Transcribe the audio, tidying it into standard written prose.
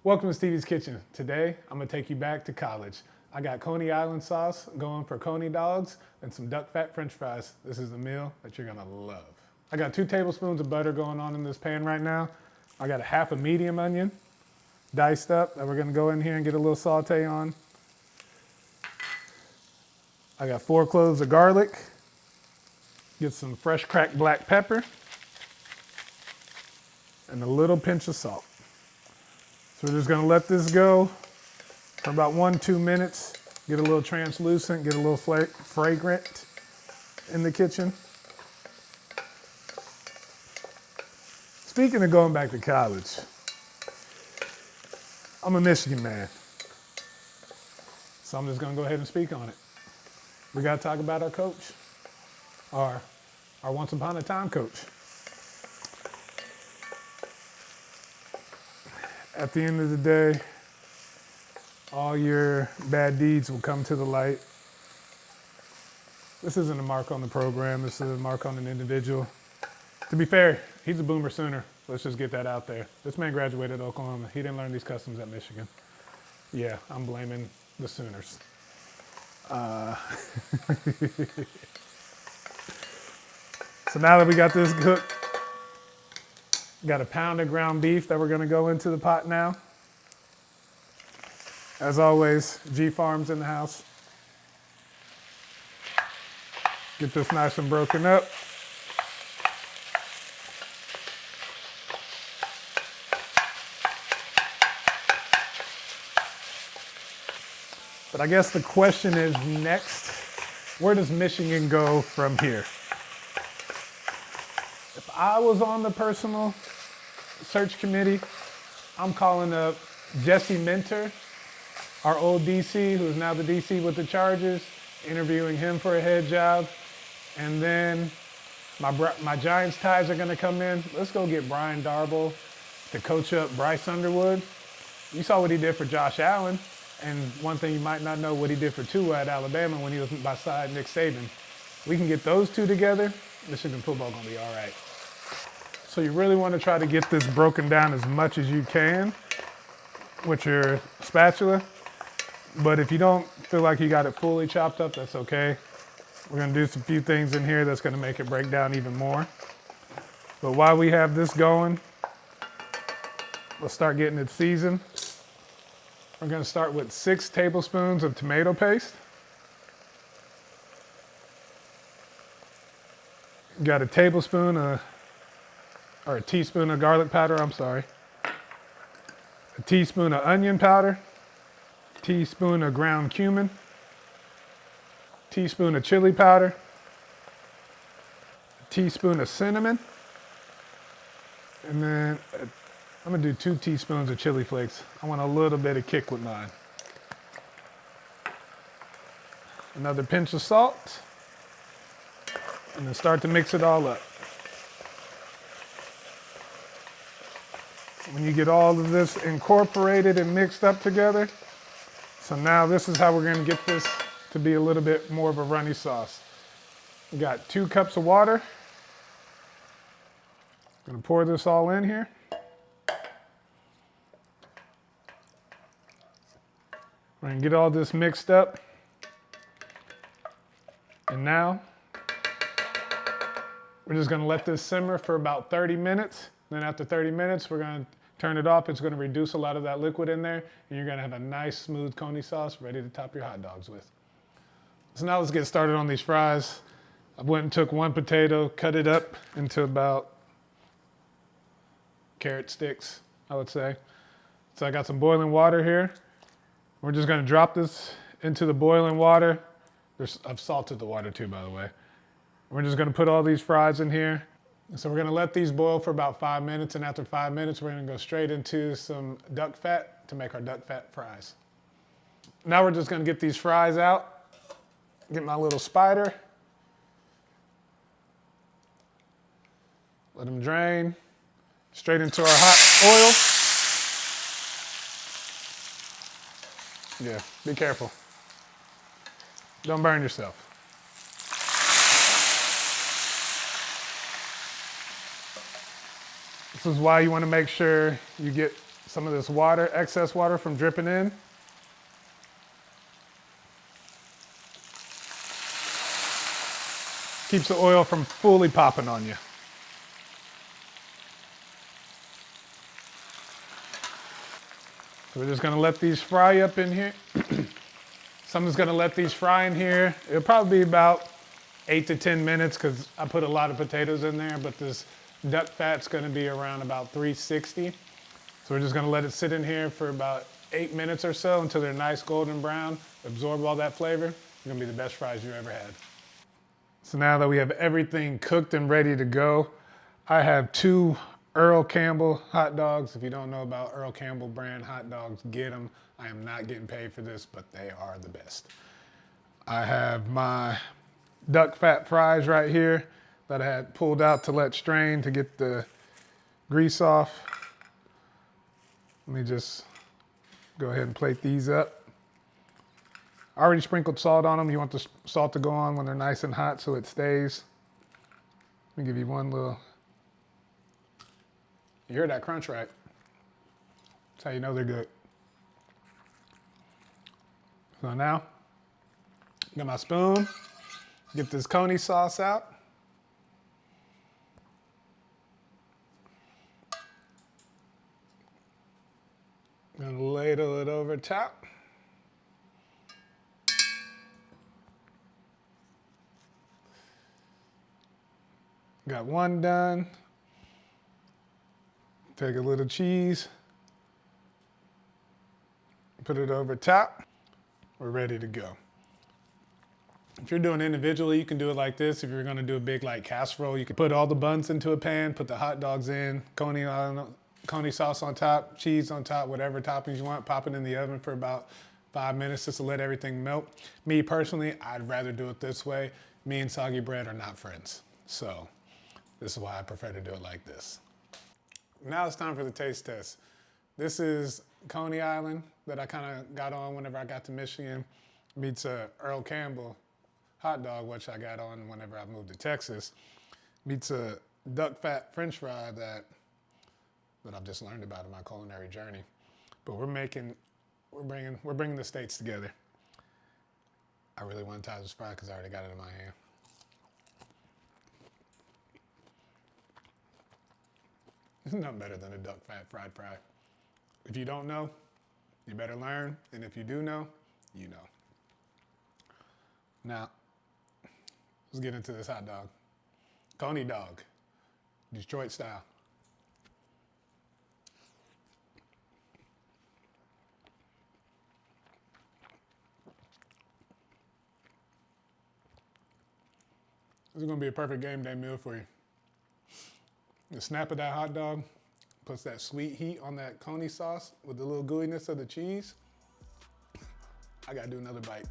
Welcome to Stevie's Kitchen. Today, I'm gonna take you back to college. I got Coney Island sauce going for Coney dogs and some duck fat french fries. This is a meal that you're gonna love. I got 2 tablespoons of butter going on in this pan right now. I got a half a medium onion, diced up, that we're gonna go in here and get a little saute on. I got 4 cloves of garlic. Get some fresh cracked black pepper and a little pinch of salt. So we're just gonna let this go for about 1-2 minutes, get a little translucent, get a little fragrant in the kitchen. Speaking of going back to college, I'm a Michigan man, so I'm just gonna go ahead and speak on it. We gotta talk about our coach, our once upon a time coach. At the end of the day, all your bad deeds will come to the light. This isn't a mark on the program, this is a mark on an individual. To be fair, he's a boomer sooner. Let's just get that out there. This man graduated Oklahoma. He didn't learn these customs at Michigan. Yeah, I'm blaming the Sooners. So now that we got this cooked, got a pound of ground beef that we're gonna go into the pot now. As always, G Farms in the house. Get this nice and broken up. But I guess the question is next, where does Michigan go from here? If I was on the personal search committee, I'm calling up Jesse Minter, our old DC, who is now the DC with the Chargers, interviewing him for a head job. And then my Giants ties are gonna come in. Let's go get Brian Darble to coach up Bryce Underwood. You saw what he did for Josh Allen. And one thing you might not know, what he did for Tua at Alabama when he was beside Nick Saban. We can get those two together, Michigan football gonna be all right. So you really wanna try to get this broken down as much as you can with your spatula. But if you don't feel like you got it fully chopped up, that's okay. We're gonna do some few things in here that's gonna make it break down even more. But while we have this going, let's start getting it seasoned. We're gonna start with 6 tablespoons of tomato paste. Got a teaspoon of garlic powder, I'm sorry. A teaspoon of onion powder. Teaspoon of ground cumin. Teaspoon of chili powder. A teaspoon of cinnamon. And then I'm gonna do 2 teaspoons of chili flakes. I want a little bit of kick with mine. Another pinch of salt. And then start to mix it all up. When you get all of this incorporated and mixed up together, so now this is how we're gonna get this to be a little bit more of a runny sauce. We got 2 cups of water. Gonna pour this all in here. We're gonna get all this mixed up. And now, we're just gonna let this simmer for about 30 minutes. Then after 30 minutes, we're gonna turn it off. It's gonna reduce a lot of that liquid in there, and you're gonna have a nice, smooth Coney sauce ready to top your hot dogs with. So now let's get started on these fries. I went and took 1 potato, cut it up into about carrot sticks, I would say. So I got some boiling water here. We're just gonna drop this into the boiling water. I've salted the water too, by the way. We're just gonna put all these fries in here. So we're gonna let these boil for about 5 minutes, and after 5 minutes, we're gonna go straight into some duck fat to make our duck fat fries. Now we're just gonna get these fries out, get my little spider, let them drain, straight into our hot oil. Yeah, be careful. Don't burn yourself. This is why you want to make sure you get some of this water, excess water from dripping in. Keeps the oil from fully popping on you. So we're just gonna let these fry up in here. So I'm just gonna let these fry in here. It'll probably be about 8 to 10 minutes because I put a lot of potatoes in there, but this duck fat's gonna be around about 360. So we're just gonna let it sit in here for about 8 minutes or so until they're nice golden brown, absorb all that flavor. It's gonna be the best fries you ever had. So now that we have everything cooked and ready to go, I have 2 Earl Campbell hot dogs. If you don't know about Earl Campbell brand hot dogs, get them. I am not getting paid for this, but they are the best. I have my duck fat fries right here that I had pulled out to let strain to get the grease off. Let me just go ahead and plate these up. I already sprinkled salt on them. You want the salt to go on when they're nice and hot so it stays. Let me give you one little. You hear that crunch, right? That's how you know they're good. So now, get my spoon, get this Coney sauce out. I'm gonna ladle it over top. Got one done. Take a little cheese, put it over top. We're ready to go. If you're doing individually, you can do it like this. If you're gonna do a big like casserole, you can put all the buns into a pan, put the hot dogs in, Coney sauce on top, cheese on top, whatever toppings you want, pop it in the oven for about 5 minutes just to let everything melt. Me personally, I'd rather do it this way. Me and soggy bread are not friends. So this is why I prefer to do it like this. Now it's time for the taste test. This is Coney Island that I kind of got on whenever I got to Michigan, meets a Earl Campbell hot dog, which I got on whenever I moved to Texas, meets a duck fat French fry that I've just learned about in my culinary journey. But we're bringing the states together. I really want to try this fry because I already got it in my hand. There's nothing better than a duck fat fried fry. If you don't know, you better learn. And if you do know, you know. Now, let's get into this hot dog. Coney dog, Detroit style. This is gonna be a perfect game day meal for you. The snap of that hot dog, plus that sweet heat on that Coney sauce with the little gooiness of the cheese. I gotta do another bite.